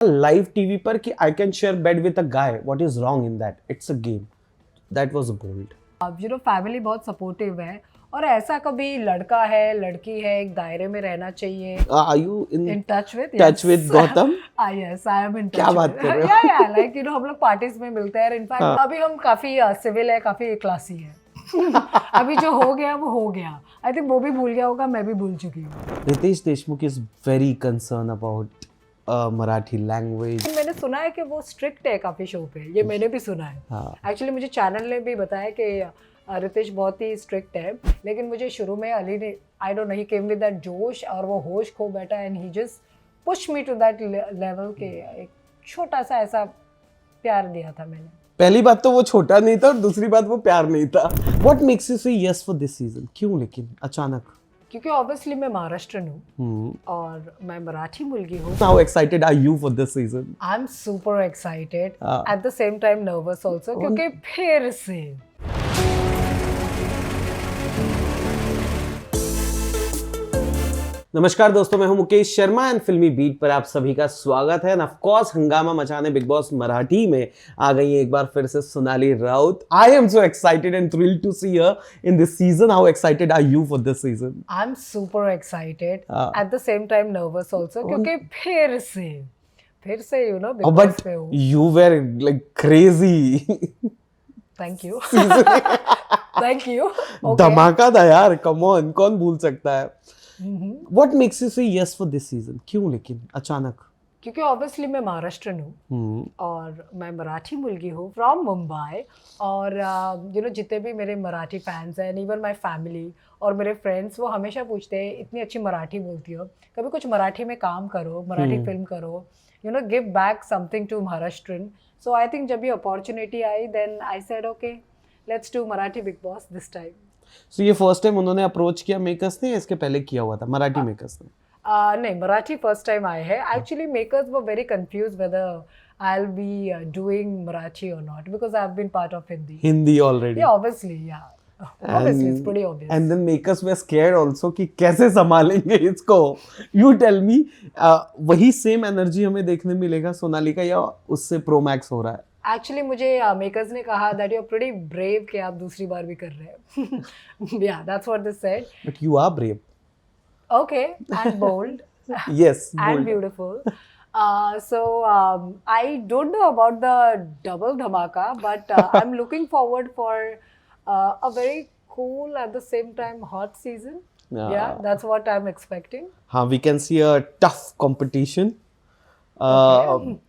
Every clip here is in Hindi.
लाइव टीवी पर कि I can share bed with a guy, what is wrong in that? It's a game. That was bold. Family बहुत सपोर्टिव है और ऐसा कभी लड़का है लड़की है एक दायरे में रहना चाहिए. Are you in in touch with touch with Gautam? Yes I am in touch. क्या बात कर रहे हो? या लाइक हम लोग पार्टीज में मिलते हैं. इनफैक्ट अभी हम काफी सिविल है, काफी क्लासी है. अभी जो हो गया वो हो गया. आई थिंक वो भी भूल गया होगा, मैं भी भूल चुकी हूँ. Ritesh Deshmukh is very concern about Marathi language. मैंने सुना है कि वो स्ट्रिक्ट है काफी शो पे. ये मैंने भी सुना है. एक्चुअली मुझे चैनल ने भी बताया कि रितेश बहुत ही स्ट्रिक्ट है. लेकिन मुझे शुरू में अली ने I don't know he came with that जोश और वो होश खो बैठा and he just push me to that level के एक छोटा सा ऐसा प्यार दिया था मैंने. पहली बात तो वो छोटा नहीं था और दूसरी बात वो प्यार नहीं था. व्हाट मेक्स यू से यस फॉर दिस सीजन? क्यों लेकिन अचानक? क्योंकि ऑब्वियसली मैं महाराष्ट्रन हूँ और मैं मराठी मुलगी हूँ. How excited are you for this season? I am super excited at the same time nervous also क्योंकि फिर से नमस्कार दोस्तों, मैं हूं मुकेश शर्मा एंड फिल्मी बीट पर आप सभी का स्वागत है. ऑफ कोर्स हंगामा मचाने बिग बॉस मराठी में आ गई है एक बार फिर से Sonali Raut. I am so excited and thrilled to see her in this season. How excited are you for this season? I am super excited at the same time nervous also क्योंकि फिर से यू नो बिग बॉस पे हूँ. You were like crazy. Thank you. Thank you. धमाका था यार, कम ऑन, कौन भूल सकता है. What makes you say yes for this season? क्यों लेकिन अचानक? क्योंकि ऑब्वियसली मैं महाराष्ट्रन हूँ और मैं मराठी मुलगी हूँ फ्रॉम मुंबई. और जितने भी मेरे मराठी फैंस हैं, इवन माय फैमिली और मेरे फ्रेंड्स, वो हमेशा पूछते हैं इतनी अच्छी मराठी बोलती हो, कभी कुछ मराठी में काम करो, मराठी फिल्म करो, give back something to Maharashtrian. So I think जब ये अपॉर्चुनिटी आई then I said okay let's do Marathi Bigg Boss this time. So ये फर्स्ट टाइम उन्होंने अप्रोच किया मेकर्स ने, इसके पहले किया हुआ था मराठी मेकर्स ने? नहीं, मराठी फर्स्ट टाइम आए हैं. Actually makers were very confuse whether I will be doing Marathi और not because I have been part of Hindi already. Obviously it's pretty obvious. And then makers were scared also कि कैसे संभालेंगे इसको. यू टेल मी, वही सेम एनर्जी हमें देखने मिलेगा सोनाली का या उससे प्रो मैक्स हो रहा है? एक्चुअली मुझे मेकर्स ने कहा that you are pretty brave कि आप दूसरी बार भी कर रहे हैं. Yeah that's what they said. But you are brave. Okay and bold. Yes, and beautiful. So I don't know about the double dhamaka, but I'm looking forward for a very cool at the same time hot season. Yeah, that's what I'm expecting. हाँ, we can see a tough competition.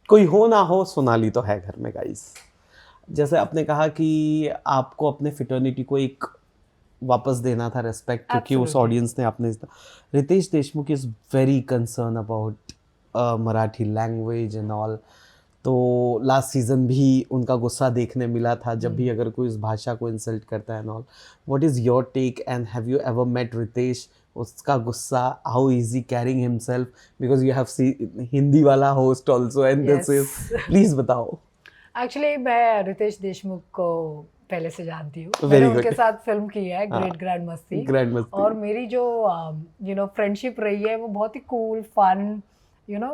कोई हो ना हो, सोनाली तो है घर में गाइस. जैसे आपने कहा कि आपको अपने फिटर्निटी को एक वापस देना था रेस्पेक्ट, क्योंकि उस ऑडियंस ने आपने. Ritesh Deshmukh is very concern about Marathi language and all. तो लास्ट सीजन भी उनका गुस्सा देखने मिला था जब भी अगर कोई इस भाषा को इंसल्ट करता है and all. What is your take and have you ever met Riteish? उसका गुस्सा, how is he carrying himself, because you have seen Hindi वाला host also and this is, please बताओ. एक्चुअली मैं रितेश देशमुख को पहले से जानती हूँ. मैंने उनके साथ फिल्म की है ग्रेट ग्रैंड मस्ती. और मेरी जो फ्रेंडशिप रही है वो बहुत ही कूल फन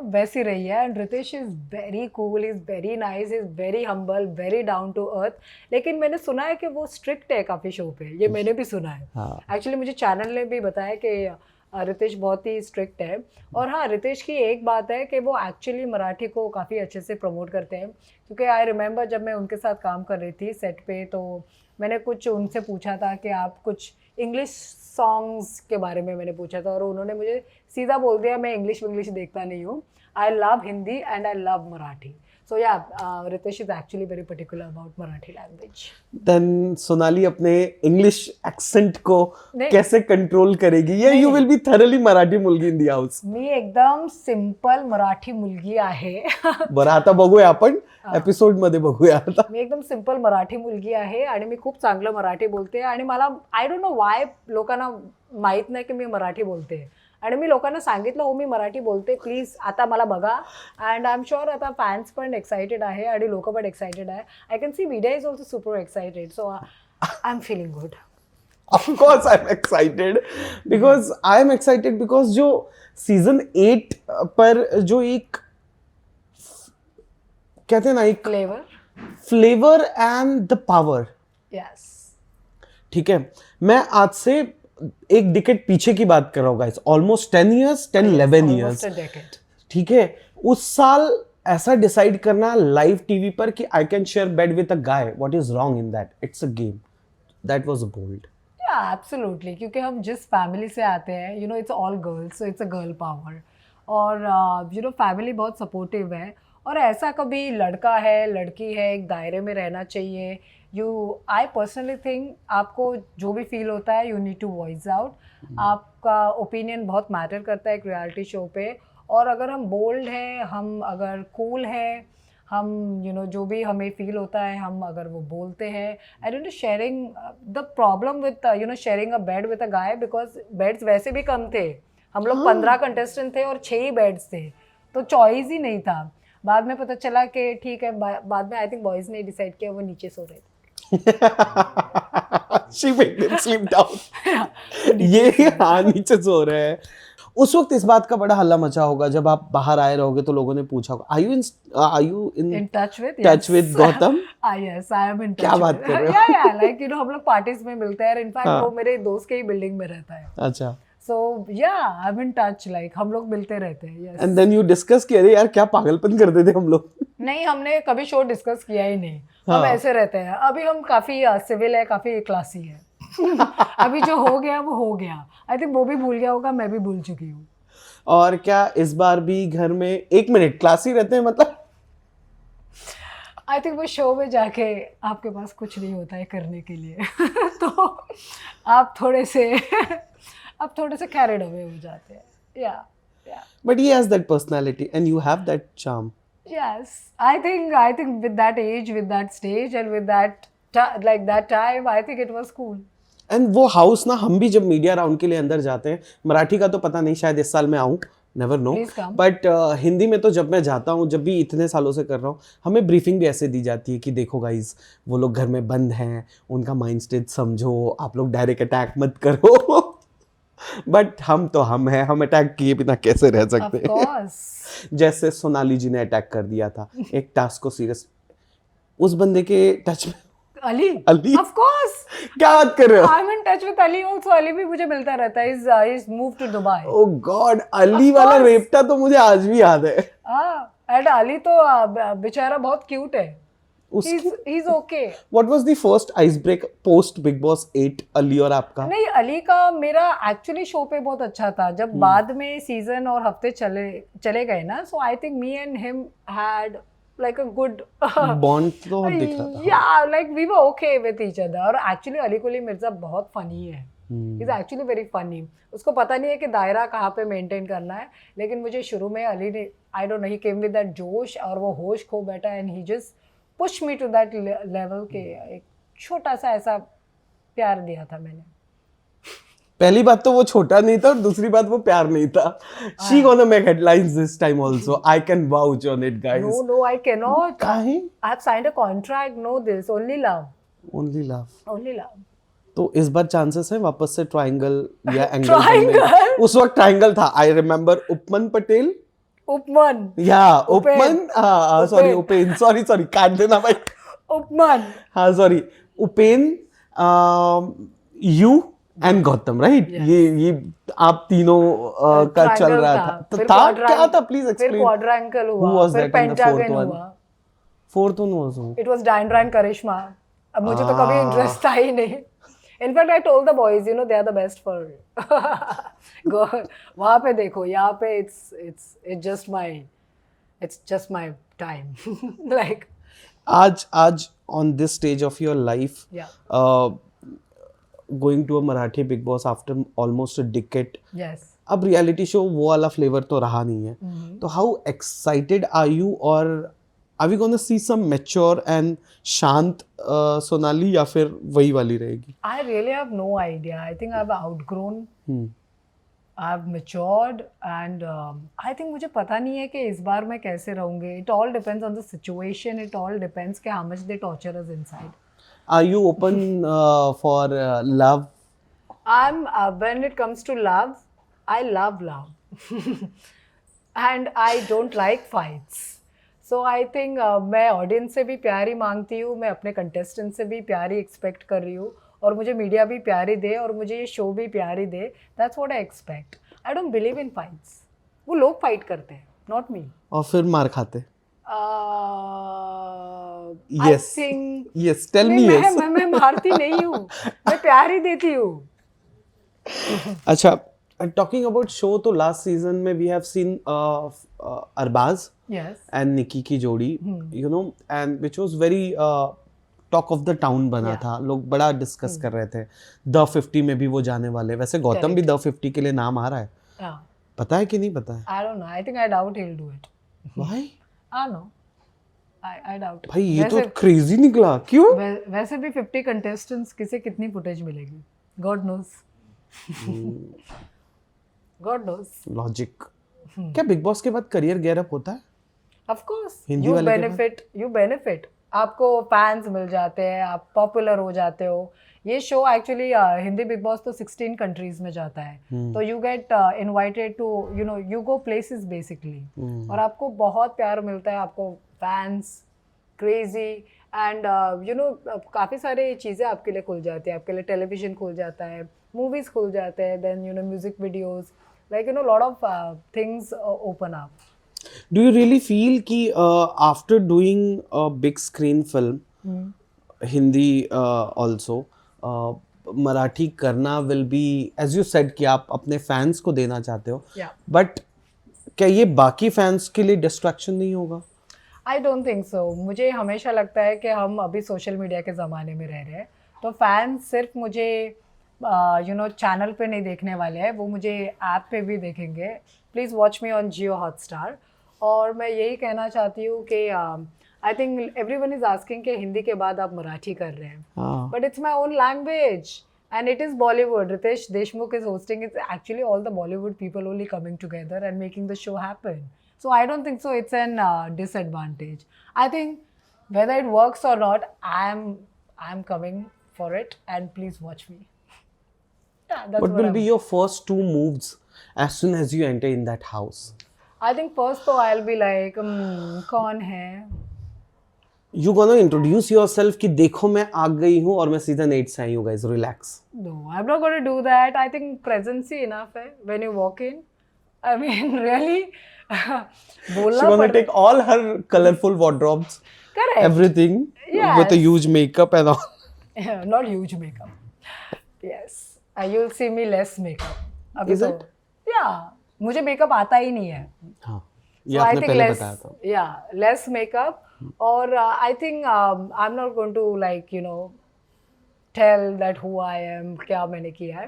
वैसी रही है. And Ritesh is very cool, is very nice, is very humble, very down to earth. लेकिन मैंने सुना है कि वो स्ट्रिक्ट है काफ़ी शो पे. ये मैंने भी सुना है. एक्चुअली मुझे चैनल ने भी बताया कि रितेश बहुत ही स्ट्रिक्ट है. और हाँ, रितेश की एक बात है कि वो एक्चुअली मराठी को काफ़ी अच्छे से प्रमोट करते हैं. क्योंकि आई रिमेंबर जब मैं उनके साथ काम कर रही थी सेट पे, तो मैंने कुछ उनसे पूछा था कि आप कुछ इंग्लिश सॉन्ग्स के बारे में मैंने पूछा था और उन्होंने मुझे सीधा बोल दिया मैं इंग्लिश देखता नहीं हूँ. I love Hindi and I love Marathi. So yeah, Ritesh is actually very particular about Marathi language. Then Sonali अपने English accent को कैसे कंट्रोल करेगी? या you will be thoroughly Marathi मुलगी in the house? मी एकदम सिंपल मराठी मुलगी आहे. बरं, आता बघूया आपण एपिसोड मध्ये बघूया आता. मी एकदम सिंपल मराठी मुलगी आहे आणि मी खूप चांगलं मराठी बोलते. आणि मला आय डोंट नो वाय लोकांना माहित नाही की मी मराठी बोलते. आणि मी लोकांना सांगितलं हो मी मराठी बोलते, प्लीज आता मला बघा. अँड आय एम शुअर आता फॅन्स पण एक्साइटेड आहे आणि लोक पण एक्साइटेड आहे. I can C media is also super excited. So I am feeling good. Of course I'm excited because जो सीजन 8 पर जो एक कहते हैं ना एक flavour and the power. Yes, ठीक है, मैं आज से एक डिकेड पीछे की बात कर रहा हूँ गाइस, ऑलमोस्ट 10 इयर्स, 11 इयर्स। ठीक है, उस साल ऐसा डिसाइड करना लाइव टीवी पर कि I can share bed with a guy, what is wrong in that? It's a game, that was bold. Yeah absolutely, क्योंकि हम जिस फैमिली से आते हैं, you know, it's all girls, so it's a girl power. और यू नो, फैमिली बहुत सपोर्टिव है, और ऐसा कभी लड़का है लड़की है एक दायरे में रहना चाहिए। आई पर्सनली थिंक आपको जो भी फील होता है you need to voice out. आपका ओपिनियन बहुत मैटर करता है एक रियलिटी शो पे। और अगर हम बोल्ड हैं, हम अगर कूल हैं, हम यू नो जो भी हमें फील होता है हम अगर वो बोलते हैं। आई don't no, sharing the problem with you know sharing a bed with a guy, because beds वैसे भी कम थे। हम लोग 15 कंटेस्टेंट थे और 6 ही बेड्स थे, तो चॉइस ही नहीं था। बाद में पता चला कि ठीक है, बाद में आई थिंक बॉयज ने डिसाइड किया वो नीचे सो रहे थे। She made them sleep down. ये हाँ नीचे सो रहे हैं। उस वक्त इस बात का बड़ा हल्ला मचा होगा जब आप बाहर आए रहोगे तो लोगों ने पूछा होगा, are you in touch with Gautam? Yes, I am in touch. क्या बात कर रहे हो? Yeah, like you know, हम लोग पार्टीज में मिलते हैं। इनफैक्ट वो मेरे दोस्त के ही बिल्डिंग में रहता है। अच्छा। So yeah, I'm in touch, like हम लोग मिलते रहते हैं। Yes. And then you discuss कि अरे यार क्या पागलपन करते थे हम लोग। नहीं, हमने कभी शो डिस्कस किया ही नहीं। हम ऐसे रहते हैं। अभी हम काफी सिविल है, काफी क्लासी है। अभी जो हो गया वो हो गया। आई थिंक वो भी भूल गया होगा, मैं भी भूल चुकी हूँ। और क्या इस बार भी घर में 1 मिनट क्लासी रहते हैं? मतलब आई थिंक वो शो में जाके आपके पास कुछ नहीं होता है करने के लिए तो आप थोड़े से कैरिड अवे हो जाते हैं। या but he has that personality and you have that charm. Yes, I think with that age, with that stage and with that like that time, I think it was cool. And वो हाउस ना, हम भी जब मीडिया राउंड के लिए अंदर जाते हैं, मराठी का तो पता नहीं, शायद इस साल मैं आऊँ, नेवर नो, बट हिंदी में तो जब मैं जाता हूँ, जब भी इतने सालों से कर रहा हूँ, हमें ब्रीफिंग भी ऐसे दी जाती है कि देखो गाइज, वो लोग घर में बंद हैं, उनका माइंड स्टेट समझो, आप लोग डायरेक्ट अटैक मत करो बट हम तो हम हैं, हम अटैक किए बिना कैसे रह सकते हैं? जैसे सोनाली जी ने अटैक कर दिया था एक टास्क को सीरियस, उस बंदे के टच में अली of course, क्या बात कर रहे हो? I'm in touch with Ali also. Ali भी मुझे मिलता रहता है। He's moved to Dubai. Oh God, Ali वाला रेपटा तो मुझे आज भी याद है। and अली तो बेचारा बहुत क्यूट है। He's okay. What was the first icebreak post Big Boss 8 Ali और आपका? नहीं, अली का मेरा एक्चुअली शो पे बहुत अच्छा था। जब बाद में सीजन और हफ्ते चले गए ना, so I think me and him had like a good bond तो दिख रहा था। Yeah, like we were okay with each other. और एक्चुअली अली कुली मिर्जा बहुत फनी है। He's actually very funny. उसको पता नहीं है कि दायरा कहाँ पे मेंटेन करना है, लेकिन मुझे शुरू में अली ने, I don't know, he came with that जोश और वो होश खो बैठा, and he just pushed me to that level के एक छोटा सा ऐसा प्यार दिया था मैंने। पहली बात तो वो छोटा नहीं था और दूसरी बात वो प्यार नहीं था। She gonna make headlines this time also. I can vouch on it, guys. No, I cannot. काहे? I have signed a contract. No, this only love. Only love. Only love. तो इस बार चांसेस है वापस से ट्रायंगल या एंगल ट्रायंगल? उस वक्त ट्रायंगल था। आई रिमेम्बर उपमन पटेल, उपमन, या उपमन, सॉरी उपेन, सॉरी काट देना भाई, उपमन, हाँ sorry, Upen, you and Gautam, right? ये आप तीनों का चल रहा था क्या था? Please explain. फिर क्वाड्रैंगल हुआ, फिर पेंटागन हुआ, fourth one was who? It was डायन करिश्मा। अब मुझे तो कभी इंटरेस्ट था ही नहीं। In fact, I told the boys, you know, they are the best for go वहाँ पे देखो, यहाँ पे it's just my time like आज on this stage of your life, yeah, going to a Marathi Big Boss after almost a decade, yes, अब रियलिटी शो वो वाला फ्लेवर तो रहा नहीं है, तो हाउ एक्साइटेड आर यू, और are we gonna see some mature and शांत सोनाली, या फिर वही वाली रहेगी? I really have no idea. I think I've outgrown, I've matured, and I think मुझे पता नहीं है कि इस बार मैं कैसे रहूँगी. It all depends on the situation. It all depends कि how much they torture us inside. Are you open for love? I'm when it comes to love, I love love and I don't like fights. So I think मैं ऑडियंस से भी प्यार ही मांगती हूँ, मैं अपने कंटेस्टेंट से भी प्यार ही एक्सपेक्ट कर रही हूँ, और मुझे मीडिया भी प्यार ही दे और मुझे ये शो भी प्यार ही दे. That's what I expect. I don't believe in fights. वो लोग फाइट करते हैं, नॉट मी. और फिर मार खाते. I think yes, tell me. Yes, मैं मारती नहीं हूँ, मैं प्यार ही देती हूँ. अच्छा, टॉकिंग अबाउट शो, तो लास्ट सीजन में we have seen Arbaaz and Nikki की जोड़ी, you know, and which was very talk of the town बना था. लोग बड़ा डिस्कस कर रहे थे. द 50 में भी वो जाने वाले. वैसे गौतम भी द 50 के लिए नाम आ रहा है. पता है कि नहीं पता है? आई don't no. I think I doubt he will do it. Why? I know. I doubt. भाई ये तो क्रेजी निकला. क्यों? वैसे भी 50 कंटेस्टेंट्स, किसे कितनी फुटेज मिलेगी? God knows. God knows. Logic. क्या बिग बॉस के बाद करियर गैर अप होता है? Of course. You benefit. आपको फैंस मिल जाते हैं, आप पॉपुलर हो जाते हो. ये show actually Hindi Bigg Boss तो 16 कंट्रीज में जाता है, तो you get invited to, you know, you go places basically, और आपको बहुत प्यार मिलता है, आपको fans crazy, and you know काफ़ी सारे चीज़ें आपके लिए खुल जाती है. आपके लिए टेलीविजन खुल जाता है, मूवीज़ खुल जाते हैं, then you know music videos, like you know lot of things open up. Do you really feel कि after doing a big screen film, Hindi also, Marathi करना will be, as you said, कि आप अपने फैंस को देना चाहते हो, but क्या ये बाकी फैंस के लिए डिस्ट्रैक्शन नहीं होगा? I don't think so. मुझे हमेशा लगता है कि हम अभी सोशल मीडिया के ज़माने में रह रहे हैं, तो फैंस सिर्फ मुझे यू नो चैनल पे नहीं देखने वाले हैं, वो मुझे ऐप पे भी देखेंगे. Please watch me on Jio Hotstar. और मैं यही कहना चाहती हूँ कि I think everyone is asking कि हिंदी के बाद आप मराठी कर रहे हैं, but it's my own language and it is Bollywood. Ritesh Deshmukh is hosting. It's actually all the Bollywood people only coming together and making the show happen. So I don't think so it's an disadvantage. I think whether it works or not, I'm coming for it, and please watch me. Yeah, that's what will be your first 2 moves as soon as you enter in that house? I think first though I'll be like, कौन है? You gonna introduce yourself कि देखो मैं आ गई हूँ और मैं सीजन 8 से आई हूँ, guys, relax. No, I'm not gonna do that. I think presence he enough है when you walk in. I mean, really. बोलना She gonna take all her colorful wardrobes, correct, everything, yes, with a huge makeup and all. Not huge makeup. Yes, you'll see me less makeup. अभी Is तो, it? Yeah, मुझे makeup आता ही नहीं है. हाँ, ये आपने पहले बताया था. Yeah, less makeup. और I think I'm not going to like you know tell that who I am, क्या मैंने किया है.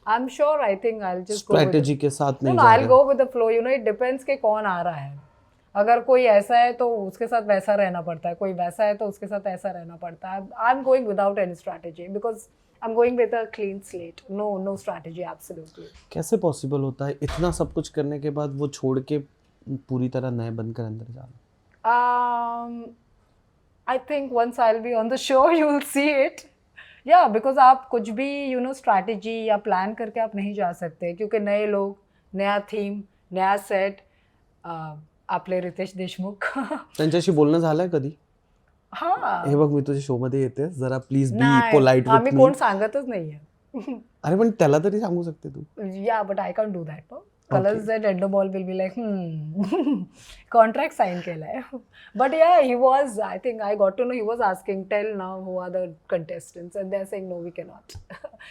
I'm sure I think I'll just strategy के साथ नहीं जा रहे. I'll go with the flow. You know, it depends कि कौन आ रहा है. अगर कोई ऐसा है तो उसके साथ वैसा रहना पड़ता है, कोई वैसा है तो उसके साथ ऐसा रहना पड़ता है. I'm going without any strategy because I'm going with a clean slate. No strategy, absolutely. कैसे possible होता है इतना सब कुछ करने के बाद वो छोड़ के पूरी तरह नए बनकर अंदर जाना? I think once I'll be on the show, you will see it. Yeah, because आप कुछ भी you know strategy या plan करके आप नहीं जा सकते, क्योंकि नए लोग, नया theme, नया set. आपले रितेश देशमुख त्यांच्याशी बोलणं झालंय कधी? हाँ, हे बघ मी तुझ्या शो मध्ये येते, जरा please be polite with me. आम्ही कोण सांगतच नाहीये. अरे पण त्याला तरी सांगू शकते तू. Yeah, but I can't do that. No? Colors and Endoball will be like, contract sign केलाय. But yeah, he was, I think I got to know, he was asking, tell now who are the contestants, and they're saying, no, we cannot.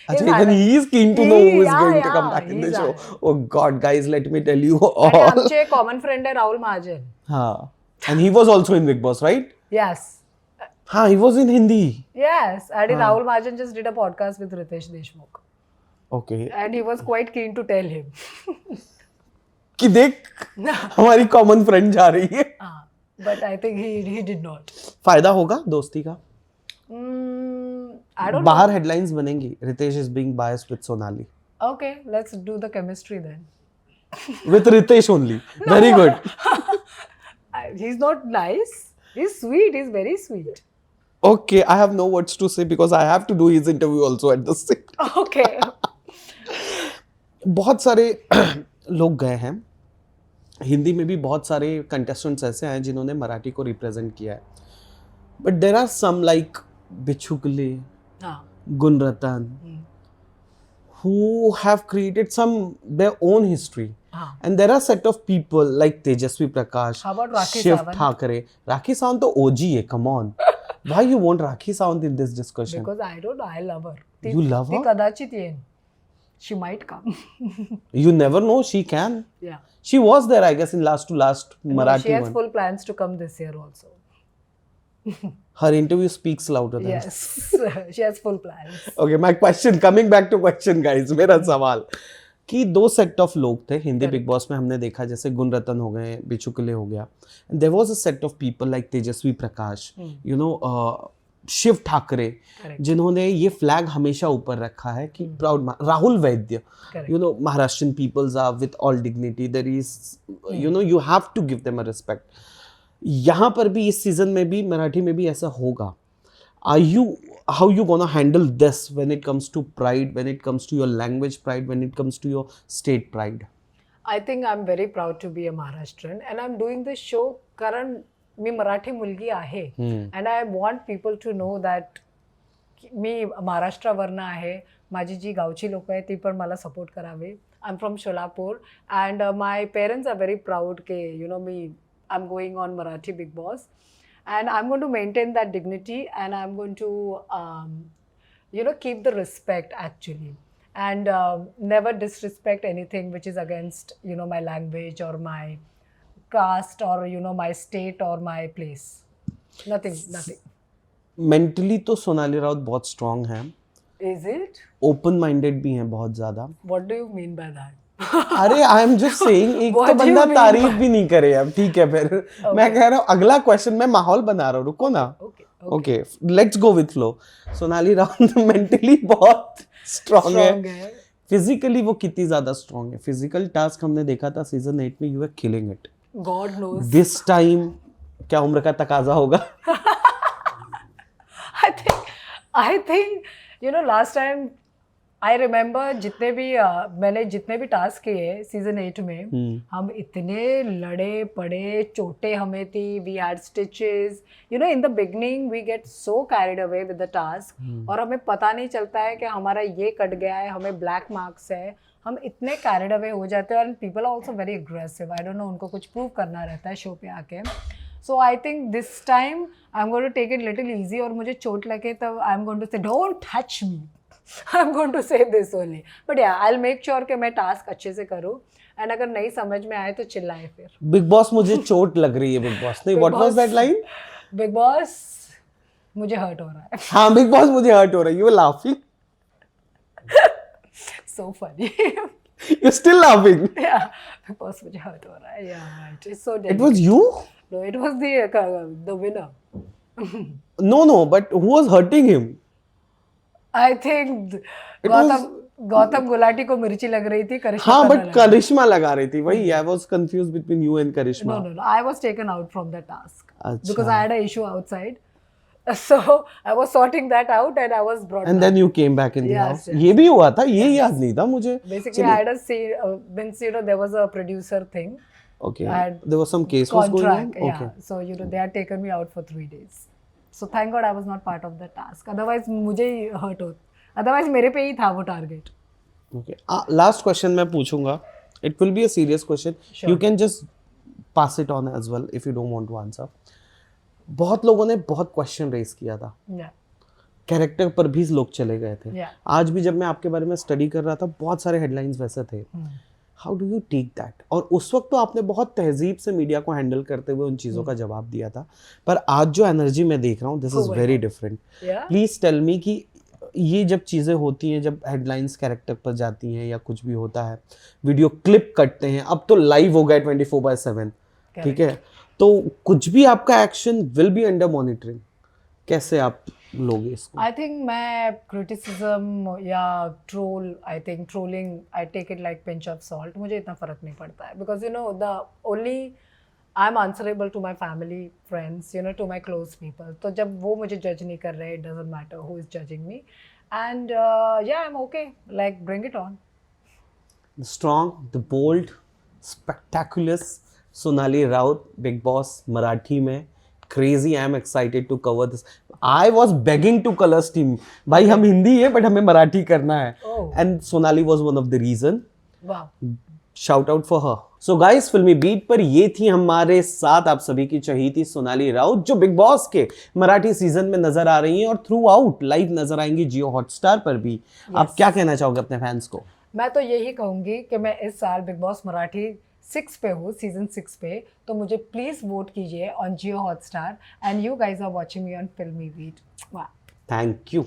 Actually, even he is keen to know who is going to come back in the show. Oh God, guys, let me tell you all. आमचे common friend है राहुल महाजन. हाँ, and he was also in Big Boss, right? Yes. हाँ, he was in Hindi. Yes, and Rahul Mahajan just did a podcast with Ritesh Deshmukh. Okay. And he was quite keen to tell him. कि देख हमारी कॉमन फ्रेंड जा रही है. But I think he did not. फायदा होगा दोस्ती का? I don't know. बाहर हेडलाइंस बनेंगी. Ritesh is being biased with Sonali. Okay, let's do the chemistry then. With Ritesh only. Very good. He's not nice. He's sweet. He's very sweet. Okay, I have no words to say because I have to do his interview also at the same. Okay. बहुत सारे लोग गए हैं हिंदी में भी बहुत सारे कंटेस्टेंट्स ऐसे हैं जिन्होंने मराठी को रिप्रेजेंट किया है, but there are some like Bichukale, Gunratan, who have created some their own history. And there are set of people like Tejasvi Prakash, How about Rakhi Shiv Sawant? Thakre. Rakhi Sawant to OG hai, come on. Why you want Rakhi Sawant in this discussion? Because I don't know, I love her. You love her? Kadachit येईन. She might come. You never know, she can. Yeah. She was there, I guess, in last Marathi she has one. full plans to come this year also. Her interview speaks louder than. Yes, she has full plans. Okay, my question, coming back to question guys, मेरा सवाल कि दो सेट ऑफ लोग थे हिंदी बिग बॉस में, हमने देखा जैसे गुणरतन हो गए, बिचुकले हो गया, and there was a set of people like Tejasswi Prakash, you know Shiv Thakare, जिन्होंने ये फ्लैग हमेशा ऊपर रखा है कि proud, Rahul Vaidya, you know Maharashtrian peoples are with all dignity, there is you know you have to give them a respect. यहाँ पर भी इस सीजन में भी मराठी में भी ऐसा होगा. Are you, how you gonna handle this when it comes to pride, when it comes to your language pride, when it comes to your state pride? I think I'm very proud to be a Maharashtrian and I'm doing this show कारण मी मराठी मुलगी आहे and I want people to know that मी महाराष्ट्रावरनं आहे. माझी जी गावची लोक आहेत ती पण मला सपोर्ट करावे. I'm from Sholapur and my parents are very proud के you know me I'm going on Marathi Big Boss. And I'm going to maintain that dignity and I'm going to, you know, keep the respect actually. And never disrespect anything which is against, you know, my language or my caste or, you know, my state or my place. Nothing. Mentally तो सोनाली राउत बहुत strong है. Is it? Open minded भी हैं बहुत ज़्यादा. What do you mean by that? अरे आई एम जस्ट सेइंग, एक तो बंदा तारीफ भी नहीं करे अब, ठीक है फिर मैं कह रहा हूँ अगला क्वेश्चन, मैं माहौल बना रहा हूँ, रुको ना. Okay let's go with flow. Sonali Raut mentally बहुत स्ट्रांग है, फिजिकली वो कितनी ज्यादा स्ट्रांग है. फिजिकल टास्क हमने देखा था सीजन 8 में, you are killing it. God knows. This time क्या उम्र का तकाजा होगा? I think you know last time I remember मैंने जितने भी टास्क किए सीजन 8 में, हम इतने लड़े पड़े, चोटें हमें थी, we had stitches, you know in the beginning we get so carried away with the task और हमें पता नहीं चलता है कि हमारा ये कट गया है, हमें ब्लैक मार्क्स है, हम इतने कैरिड अवे हो जाते हैं. और people are also very aggressive, I don't know, उनको कुछ प्रूव करना रहता है शो पे आके. So I think this time I am going to take it little easy. और मुझे चोट लगे तब I am going to say don't touch me. I'm going to say this only. But yeah, I'll make sure कि मैं टास्क अच्छे से करूँ and अगर नहीं समझ में आए तो चिल्लाए फिर. बिग बॉस मुझे चोट लग रही है. बिग बॉस नहीं, what was that line? Big boss मुझे हर्ट हो रहा है. हाँ, बिग बॉस मुझे हर्ट हो रहा है. You were laughing. So funny. You're still laughing. Yeah, big boss मुझे हर्ट हो रहा है. Yeah, right. It's so dead. It was you? No, it was the winner. No, but who was hurting him? I think Gautam Gulati को मिर्ची लग रही थी, करिश्मा. हाँ, बट करिश्मा लगा रही थी. वही, I was confused between you and Karishma. No. I was taken out from the task because I had an issue outside. So I was sorting that out and I was brought. And then you came back in the house. Yes. ये भी हुआ था, ये याद नहीं था मुझे. Basically, I had a scene. Means you know there was a producer thing. Okay. There was some case was going on. Yeah. Okay. So you know they had taken me out for 3 days. So thank God I was not part of the task. Otherwise मुझे ही hurt होता. Otherwise मेरे पे ही था वो target. Okay. Last question मैं पूछूंगा. It will be a serious question. Sure. You can just pass it on as well if you don't want to answer. बहुत लोगों ने बहुत क्वेश्चन रेज किया था. Yeah. कैरेक्टर पर भी लोग चले गए थे. Yeah. आज भी जब मैं आपके बारे में स्टडी कर रहा था, बहुत सारे हेडलाइंस वैसे थे. How do you take that? और उस वक्त तो आपने बहुत तहजीब से मीडिया को हैंडल करते हुए उन चीज़ों का जवाब दिया था, पर आज जो एनर्जी मैं देख रहा हूँ, this is very different. Please tell me कि ये जब चीज़ें होती हैं, जब हेडलाइंस कैरेक्टर पर जाती हैं या कुछ भी होता है, वीडियो क्लिप कटते हैं, अब तो लाइव हो गया 24/7, ठीक है, तो कुछ भी आपका action will be under monitoring. कैसे आप लोगे इसको? आई थिंक मैं क्रिटिसिज्म या troll, I think trolling I take it like pinch of salt. मुझे इतना फ़र्क नहीं पड़ता है because you know the only I am answerable to my family, friends, you know, to my close people. तो जब वो मुझे जज नहीं कर रहे, it doesn't matter who is judging me. And या आई am okay, like bring it on. The strong, the bold, spectacular, Sonali Raut Bigg Boss Marathi में crazy. I am excited to cover this. I was begging to Colors team, भाई हम हिंदी है बट हमें मराठी करना है. And Sonali was one of the reason. Shout out for her. So guys, Filmibeat पर ये थी हमारे साथ आप सभी की चहेती सोनाली राउत, जो बिग बॉस के मराठी सीजन में नजर आ रही हैं और थ्रू आउट लाइव नजर आएंगी जियो हॉटस्टार पर भी. आप क्या कहना चाहोगे अपने फैंस को? मैं तो यही कहूंगी कि मैं इस साल बिग बॉस मराठी 6 पे हूँ, सीजन 6 पे, तो मुझे प्लीज वोट कीजिए on Jio Hotstar. And you guys are watching me on Filmibeat. Thank you.